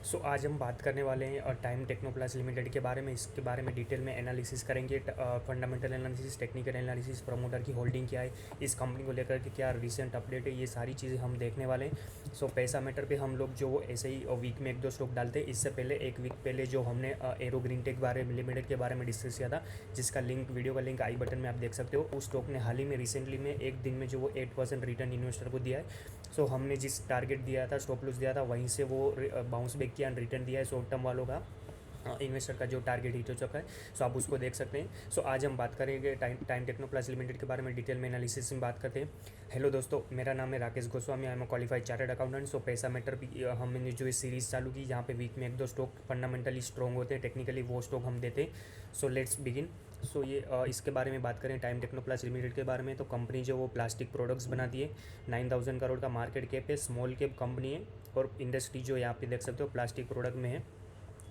सो आज हम बात करने वाले हैं टाइम टेक्नोप्लास लिमिटेड के बारे में। इसके बारे में डिटेल में एनालिसिस करेंगे। Fundamental analysis, technical analysis, promoter की होल्डिंग क्या है, इस कंपनी को लेकर के क्या रिसेंट अपडेट है, ये सारी चीज़ें हम देखने वाले हैं। सो पैसा मैटर पे हम लोग जो वो ऐसे ही वीक में एक दो स्टॉक डालते हैं। इससे पहले एक वीक पहले जो हमने एरो ग्रीन टेक बारे में लिमिटेड के बारे में डिस्कस किया था, जिसका लिंक, वीडियो का लिंक आई बटन में आप देख सकते हो। उस स्टॉक ने हाल ही में रिसेंटली में एक दिन में जो वो 8% रिटर्न इन्वेस्टर को दिया है। सो हमने जिस टारगेट दिया था, स्टॉप लॉस दिया था, वहीं से वो बाउंस बैक किया एंड रिटर्न दिया है। शॉर्ट टर्म वालों का इन्वेस्टर का जो टारगेट हिट हो चुका है, सो आप उसको देख सकते हैं। सो आज हम बात करेंगे टाइम टेक्नोप्लास लिमिटेड के बारे में, डिटेल में एनालिसिस में बात करते हैं। हेलो दोस्तों, मेरा नाम है Rakesh Goswami, I am qualified chartered accountant. So पैसा मैटर हमने जो ये सीरीज़ चालू की, जहाँ पे वीक में एक दो स्टॉक फंडामेंटली स्ट्रॉन्ग होते हैं, टेक्निकली वो स्टॉक हम देते हैं। So let's begin. सो ये इसके बारे में बात करें टाइम टेक्नोप्लास लिमिटेड के बारे में, तो कंपनी जो वो प्लास्टिक प्रोडक्ट्स बनाती है। 9,000 करोड़ का मार्केट कैप है, स्मॉल कैप कंपनी है, और इंडस्ट्री जो यहाँ पे देख सकते हो प्लास्टिक प्रोडक्ट में है।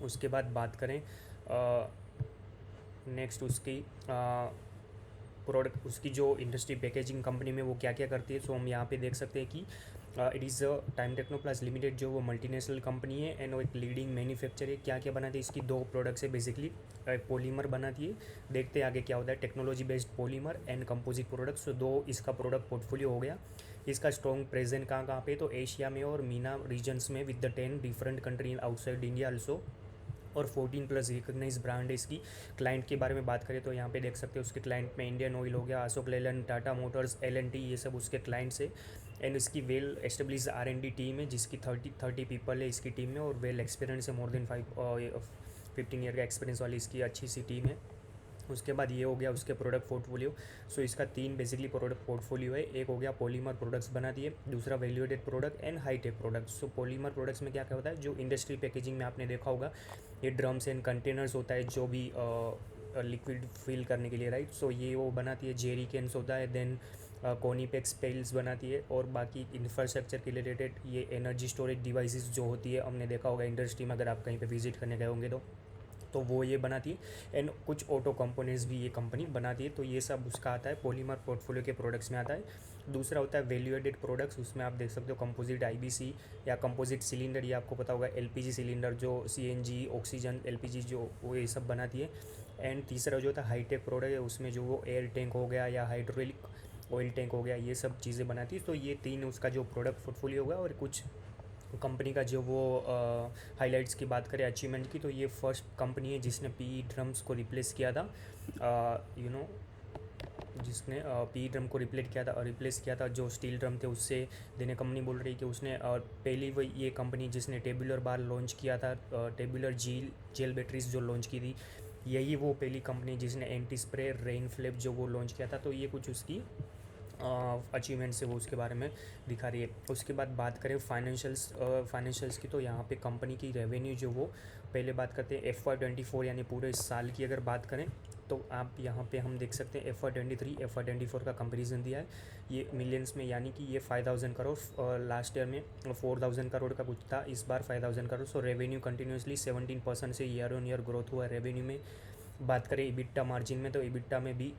उसके बाद बात करें नेक्स्ट उसकी प्रोडक्ट, उसकी जो इंडस्ट्री पैकेजिंग कंपनी में वो क्या क्या करती है। सो हम यहाँ पे देख सकते हैं कि इट इज़ टाइम टेक्नोप्लास लिमिटेड जो वो मल्टीनेशनल कंपनी है एंड वो एक लीडिंग मैन्युफैक्चर है। क्या क्या बनाती है, इसकी दो प्रोडक्ट्स है बेसिकली। पॉलीमर बनाती है, देखते हैं आगे क्या होता है, technology based polymer and composite products. तो दो इसका प्रोडक्ट पोर्टफोलियो हो गया। इसका स्ट्रॉन्ग प्रेजेंट कहाँ कहाँ पे, तो एशिया में और मीना रीजन्स में, with the 10 different country outside India also, और 14+ रिकग्नाइज ब्रांड है इसकी। क्लाइंट के बारे में बात करें तो यहाँ पे देख सकते हो उसके क्लाइंट में इंडियन ऑयल हो गया, अशोक लेलैंड, टाटा मोटर्स, L&T, ये सब उसके क्लाइंट्स है। एंड इसकी वेल एस्टेब्लिश R&D टीम है, जिसकी 30 पीपल है इसकी टीम में, और वेल एक्सपीरियंस है, मोर देन 15 ईयर का एक्सपीरियंस वाली इसकी अच्छी सी टीम है। उसके बाद ये हो गया उसके प्रोडक्ट पोर्टफोलियो। सो इसका 3 बेसिकली प्रोडक्ट पोर्टफोलियो है। एक हो गया पॉलीमर प्रोडक्ट्स बनाती है, दूसरा value added product and high tech products. So polymer products में क्या क्या होता है, जो इंडस्ट्री पैकेजिंग में आपने देखा होगा, ये ड्रम्स एंड कंटेनर्स होता है, जो भी लिक्विड फिल करने के लिए, राइट। सो ये वो बनाती है, जेरी कैंस होता है, देन कोनीपेक्स पेल्स बनाती है, और बाकी इंफ्रास्ट्रक्चर के रिलेटेड ये एनर्जी स्टोरेज डिवाइसेस जो होती है, हमने देखा होगा इंडस्ट्री में, अगर आप कहीं पे विजिट करने गए होंगे तो वो ये बनाती है। एंड कुछ ऑटो कंपोनेंट्स भी ये कंपनी बनाती है। तो ये सब उसका आता है, पॉलीमर पोर्टफोलियो के प्रोडक्ट्स में आता है। दूसरा होता है वैल्यू एडेड प्रोडक्ट्स, उसमें आप देख सकते हो कंपोजिट IBC या कंपोजिट सिलेंडर, ये आपको पता होगा LPG सिलेंडर, जो CNG, ऑक्सीजन, LPG जो वो ये सब बनाती है। एंड तीसरा जो होता है हाईटेक प्रोडक्ट है, उसमें जो वो एयर टैंक हो गया या हाइड्रोलिक ऑयल टैंक हो गया, ये सब चीज़ें बनाती है। तो ये 3 उसका जो प्रोडक्ट पोर्टफोलियो होगा। और कुछ कंपनी का जो वो हाइलाइट्स की बात करें अचीवमेंट की, तो ये फर्स्ट कंपनी है जिसने PE ड्रम्स को रिप्लेस किया था, जिसने PE ड्रम को रिप्लेस किया था जो स्टील ड्रम थे उससे। देने कंपनी बोल रही है कि उसने पहली वो ये कंपनी जिसने टेबुलर बार लॉन्च किया था, टेबुलर जेल बैटरीज जो लॉन्च की थी, यही वो पहली कंपनी जिसने एंटी स्प्रे रेन फ्लैप जो वो लॉन्च किया था। तो ये कुछ उसकी अचीवमेंट्स है, वो उसके बारे में दिखा रही है। उसके बाद बात करें फाइनेंशियल्स की, तो यहाँ पे कंपनी की रेवेन्यू जो वो पहले बात करते हैं FY24 यानी पूरे इस साल की अगर बात करें, तो आप यहाँ पे हम देख सकते हैं FY23 FY24 का कंपैरिजन दिया है ये मिलियंस में, यानी कि ये 5,000 करोड़, लास्ट ईयर में 4,000 करोड़ का कुछ था, इस बार 5,000 करोड़। सो रेवेन्यू कंटिन्यूसली 17% से ईयर ऑन ईयर ग्रोथ हुआ है रेवेन्यू में। बात करें EBITDA मार्जिन में, तो EBITDA में भी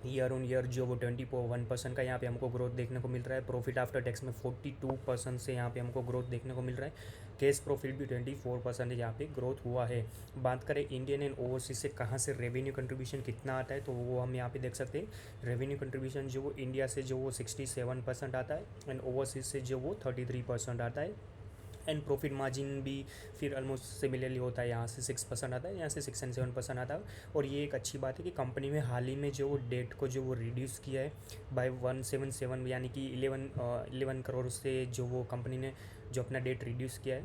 ईयर ऑन ईयर जो वो 21% का यहाँ पे हमको ग्रोथ देखने को मिल रहा है। प्रॉफिट आफ्टर टैक्स में 42% से यहाँ पे हमको ग्रोथ देखने को मिल रहा है। कैश प्रॉफिट भी 24% यहाँ पे ग्रोथ हुआ है। बात करें इंडियन एंड ओवरसीज से कहाँ से रेवेन्यू कंट्रीब्यूशन कितना आता है, तो वो हम यहाँ पे देख सकते हैं। रेवेन्यू कंट्रीब्यूशन जो वो इंडिया से जो वो 67% आता है, एंड ओवरसीज से जो वो 33% आता है। एंड प्रॉफिट मार्जिन भी फिर ऑलमोस्ट सिमिलरली होता है, यहाँ से 6% आता है, यहाँ से 6 and 7% आता है। और ये एक अच्छी बात है कि कंपनी में हाल ही में जो वो डेट को जो वो रिड्यूस किया है बाय 177, यानी कि 11 करोड़ से जो वो कंपनी ने जो अपना डेट रिड्यूस किया है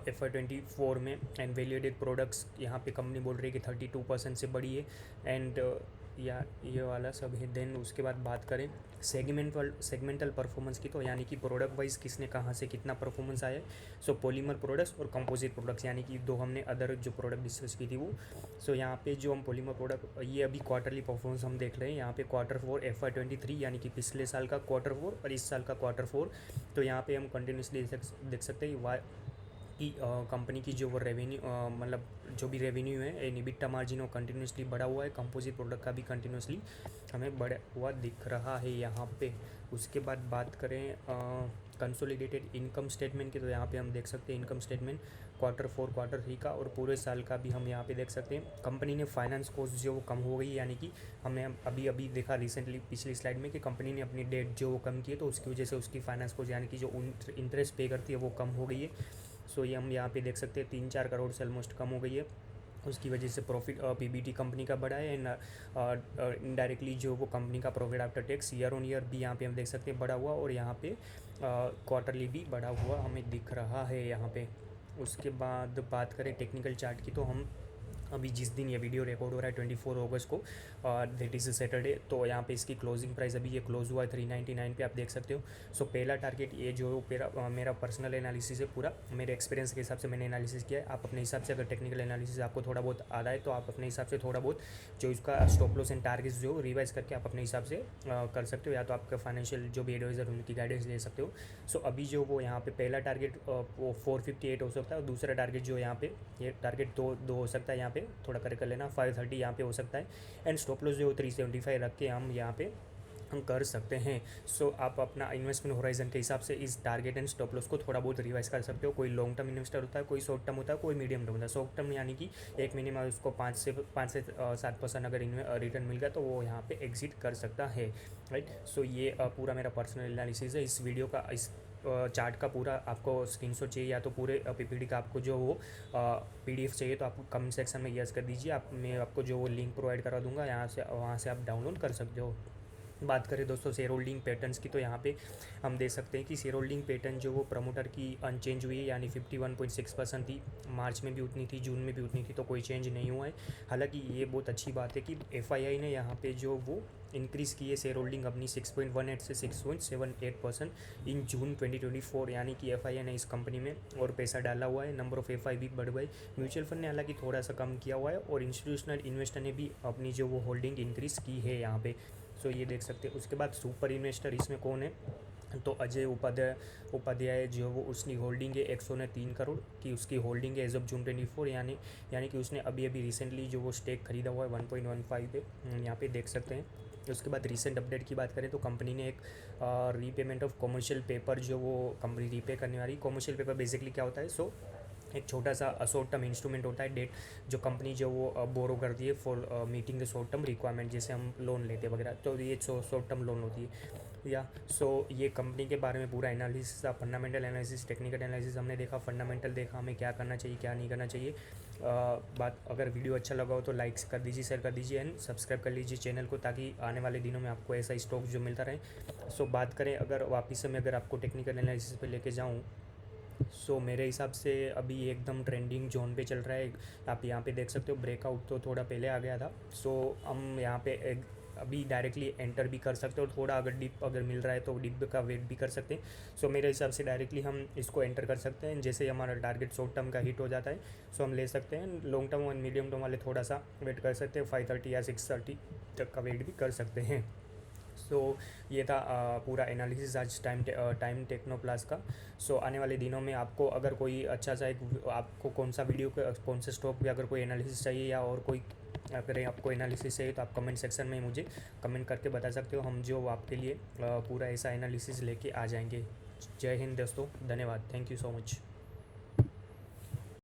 FY24 में। एंड वैल्यू एडेड प्रोडक्ट्स यहाँ पे कंपनी बोल रही है कि 32% से बढ़ी है। एंड या ये वाला सब है। देन उसके बाद बात करें सेगमेंटल परफॉर्मेंस की, तो यानी कि प्रोडक्ट वाइज किसने कहाँ से कितना परफॉर्मेंस आया है। सो पॉलीमर प्रोडक्ट्स और कंपोजिट प्रोडक्ट्स, यानी कि दो हमने अदर जो प्रोडक्ट डिस्कस की थी वो। सो यहाँ पे जो हम पॉलीमर प्रोडक्ट, ये अभी क्वार्टरली परफॉर्मेंस हम देख रहे हैं यहाँ पे Q4 FY23, यानी कि पिछले साल का Q4 और इस साल का Q4। तो यहाँ पे हम कंटिन्यूसली देख सकते हैं कि कंपनी की जो वो रेवेन्यू, मतलब जो भी रेवेन्यू है एंड EBITDA मार्जिन वो कंटिन्यूसली बढ़ा हुआ है। कंपोजिट प्रोडक्ट का भी कंटिन्यूसली हमें बढ़ा हुआ दिख रहा है यहाँ पे। उसके बाद बात करें कंसोलिडेटेड इनकम स्टेटमेंट की, तो यहाँ पे हम देख सकते हैं इनकम स्टेटमेंट Q4 Q3 का और पूरे साल का भी हम यहाँ पे देख सकते हैं। कंपनी ने फाइनेंस कॉस्ट जो वो कम हो गई, यानी कि हमने अभी अभी देखा रिसेंटली पिछली स्लाइड में कि कंपनी ने अपनी डेट जो वो कम की है, तो उसकी वजह से उसकी फाइनेंस कॉस्ट यानी कि जो इंटरेस्ट पे करती है वो कम हो गई है। सो ये हम यहाँ पे देख सकते हैं 3-4 करोड़ से ऑलमोस्ट कम हो गई है। उसकी वजह से प्रॉफिट पीबीटी कंपनी का बढ़ा है एंड इनडायरेक्टली जो वो कंपनी का profit after tax year on year भी यहाँ पे हम देख सकते हैं बढ़ा हुआ, और यहाँ पे क्वार्टरली भी बढ़ा हुआ हमें दिख रहा है यहाँ पे। उसके बाद बात करें टेक्निकल चार्ट की, तो हम अभी जिस दिन ये वीडियो रिकॉर्ड हो रहा है 24 अगस्त को, दैट इज़ सैटरडे, तो यहाँ पे इसकी क्लोजिंग प्राइस अभी ये क्लोज हुआ है 399 पे, आप देख सकते हो। सो पहला टारगेट ये जो मेरा पर्सनल एनालिसिस है, पूरा मेरे एक्सपीरियंस के हिसाब से मैंने एनालिसिस किया है। आप अपने हिसाब से अगर टेक्निकल एनालिसिस आपको थोड़ा बहुत आता है तो आप अपने हिसाब से थोड़ा बहुत जो इसका स्टॉप लॉस एंड टारगेट्स जो रिवाइज करके आप अपने हिसाब से कर सकते हो, या तो आपका फाइनेंशियल जो भी एडवाइजर उनकी गाइडेंस ले सकते हो। सो अभी जो वो यहाँ पे पहला टारगेट वो 458 हो सकता है, और दूसरा टारगेट जो यहाँ पे ये टारगेट दो हो सकता है, यहाँ पे थोड़ा कर लेना 530 यहाँ पे हो सकता है, एंड स्टॉप लॉस जो 375 रख के हम यहाँ पे हम कर सकते हैं। सो आप अपना इन्वेस्टमेंट होराइजन के हिसाब से इस टारगेट एंड स्टॉप लॉस को थोड़ा बहुत रिवाइज कर सकते हो। कोई लॉन्ग टर्म इन्वेस्टर होता है, कोई शॉर्ट टर्म होता है, कोई मीडियम टर्म होता है। शॉर्ट टर्म यानी कि एक महीने में उसको 5 से 7% अगर रिटर्न मिल गया तो वो यहाँ पे एग्जिट कर सकता है, राइट। सो ये पूरा मेरा पर्सनल एनालिसिस है। इस वीडियो का इस चार्ट का पूरा आपको स्क्रीनशॉट चाहिए या तो पूरे पीपीटी का आपको जो वो पीडीएफ चाहिए तो आप कमेंट सेक्शन में यस कर दीजिए, मैं आपको जो वो लिंक प्रोवाइड करा दूंगा, वहाँ से आप डाउनलोड कर सकते हो। बात करें दोस्तों शेयर होल्डिंग पैटर्न्स की, तो यहाँ पे हम देख सकते हैं कि शेयर होल्डिंग पैटर्न जो वो प्रमोटर की अनचेंज हुई है, यानी 51.6% थी, मार्च में भी उतनी थी, जून में भी उतनी थी, तो कोई चेंज नहीं हुआ है। हालांकि ये बहुत अच्छी बात है कि एफआईआई ने यहाँ पे जो वो इंक्रीज़ की है शेयर होल्डिंग अपनी 6.18 से 6.78% इन जून 2024, यानी कि एफआईआई ने इस कंपनी में और पैसा डाला हुआ है। नंबर ऑफ एफआई भी बढ़ गए। म्यूचुअल फंड ने हालांकि थोड़ा सा कम किया हुआ है, और इंस्टीट्यूशनल इन्वेस्टर ने भी अपनी जो वो होल्डिंग इंक्रीज़ की है यहाँ पे। सो ये देख सकते हैं। उसके बाद सुपर इन्वेस्टर इसमें कौन है, तो अजय उपाध्याय जो वो उसकी होल्डिंग है 103 करोड़ की उसकी होल्डिंग है एज ऑफ जून 24, यानी कि उसने अभी रिसेंटली जो वो स्टेक खरीदा हुआ है 1.15 पे, यहाँ पे देख सकते हैं। उसके बाद रीसेंट अपडेट की बात करें तो कंपनी ने एक रीपेमेंट ऑफ कमर्शियल पेपर जो वो कंपनी रीपे करने वाली। कमर्शियल पेपर बेसिकली क्या होता है, सो एक छोटा सा शॉर्ट टर्म इंस्ट्रूमेंट होता है, डेट जो कंपनी जो वो बोरो करती है for meeting the short term requirement, जैसे हम लोन लेते हैं वगैरह, तो ये शॉर्ट टर्म लोन होती है या। सो ये कंपनी के बारे में पूरा एनालिसिस था, फंडामेंटल एनालिसिस, टेक्निकल एनालिसिस हमने देखा, फंडामेंटल देखा हमें क्या करना चाहिए क्या नहीं करना चाहिए। बात अगर वीडियो अच्छा लगा हो तो लाइक कर दीजिए, शेयर कर दीजिए एंड सब्सक्राइब कर लीजिए चैनल को, ताकि आने वाले दिनों में आपको ऐसा स्टॉक जो मिलता रहे। सो बात करें अगर वापस से मैं अगर आपको टेक्निकल एनालिसिस पे लेके जाऊँ, सो मेरे हिसाब से अभी एकदम ट्रेंडिंग जोन पे चल रहा है। आप यहाँ पे देख सकते हो ब्रेकआउट तो थोड़ा पहले आ गया था, सो हम यहाँ पे अभी डायरेक्टली एंटर भी कर सकते हो, थोड़ा अगर डिप अगर मिल रहा है तो डिप का वेट भी कर सकते हैं। सो मेरे हिसाब से डायरेक्टली हम इसको एंटर कर सकते हैं, जैसे हमारा टारगेट शॉर्ट टर्म का हिट हो जाता है सो हम ले सकते हैं। लॉन्ग टर्म और मीडियम टर्म वाले थोड़ा सा वेट कर सकते हैं, 530 या 630 तक का वेट भी कर सकते हैं। सो ये था पूरा एनालिसिस आज टाइम टेक्नोप्लास का। सो आने वाले दिनों में आपको अगर कोई अच्छा सा एक आपको कौन सा वीडियो कौन से स्टॉक पे अगर कोई एनालिसिस चाहिए या और कोई अगर आपको एनालिसिस चाहिए तो आप कमेंट सेक्शन में मुझे कमेंट करके बता सकते हो, हम जो आपके लिए पूरा ऐसा एनालिसिस लेके आ जाएंगे। जय हिंद दोस्तों, धन्यवाद, थैंक यू सो मच।